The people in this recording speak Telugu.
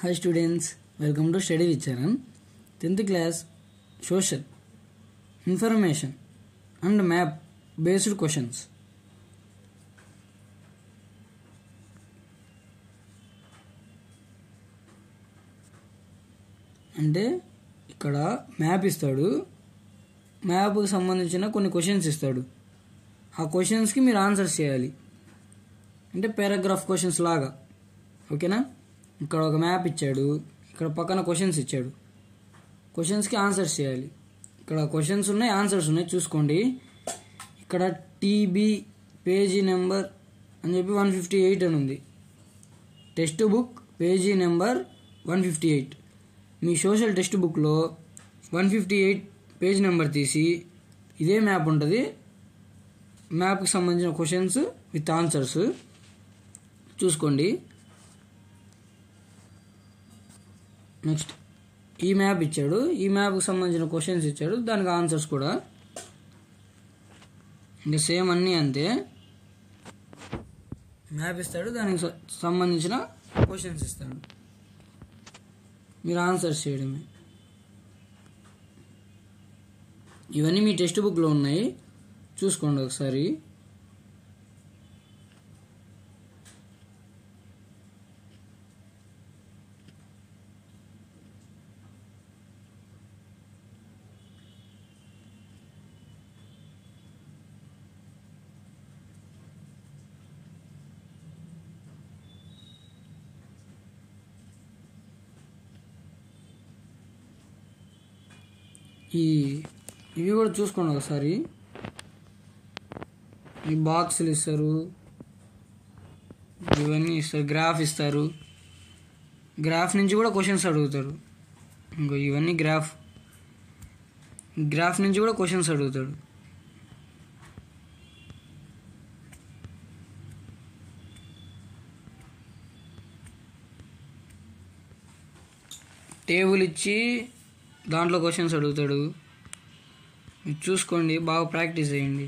Hi students, welcome to Study with Charan. 10th class Social, Information and Map based questions. అంటే ఇక్కడ మ్యాప్ ఇస్తాడు, మ్యాప్కి సంబంధించిన కొన్ని క్వశ్చన్స్ ఇస్తాడు. ఆ క్వశ్చన్స్కి మీరు ఆన్సర్స్ చేయాలి, అంటే పారాగ్రాఫ్ క్వశ్చన్స్ లాగా. ఓకేనా? ఇక్కడ ఒక మ్యాప్ ఇచ్చాడు, ఇక్కడ పక్కన క్వశ్చన్స్ ఇచ్చాడు, క్వశ్చన్స్కి ఆన్సర్స్ చేయాలి. ఇక్కడ క్వశ్చన్స్ ఉన్నాయి, ఆన్సర్స్ ఉన్నాయి, చూసుకోండి. ఇక్కడ టీబీ పేజీ నెంబర్ అని చెప్పి 158 అని ఉంది. Text book page number 158. మీ సోషల్ టెక్స్ట్ బుక్లో 158 పేజ్ నెంబర్ తీసి ఇదే మ్యాప్ ఉంటుంది. మ్యాప్కి సంబంధించిన క్వశ్చన్స్ విత్ ఆన్సర్స్ చూసుకోండి. నెక్స్ట్ ఈ మ్యాప్ ఇచ్చాడు, ఈ మ్యాప్కి సంబంధించిన క్వశ్చన్స్ ఇచ్చాడు, దానికి ఆన్సర్స్ కూడా ఇంకా సేమ్ అన్నీ అంతే. మ్యాప్ ఇస్తాడు, దానికి సంబంధించిన క్వశ్చన్స్ ఇస్తాడు, మీరు ఆన్సర్స్ చేయడమే. ఇవన్నీ మీ టెక్స్ట్ బుక్లో ఉన్నాయి, చూసుకోండి ఒకసారి. ఇవి కూడా చూసుకోండి ఒకసారి. ఈ బాక్సులు ఇస్తారు, ఇవన్నీ ఇస్తారు, గ్రాఫ్ ఇస్తారు, గ్రాఫ్ నుంచి కూడా క్వశ్చన్స్ అడుగుతాడు. ఇంకో ఇవన్నీ గ్రాఫ్ నుంచి కూడా క్వశ్చన్స్ అడుగుతాడు. టేబుల్ ఇచ్చి దాంట్లో క్వశ్చన్స్ అడుగుతాడు. చూసుకోండి, బాగా ప్రాక్టీస్ చేయండి.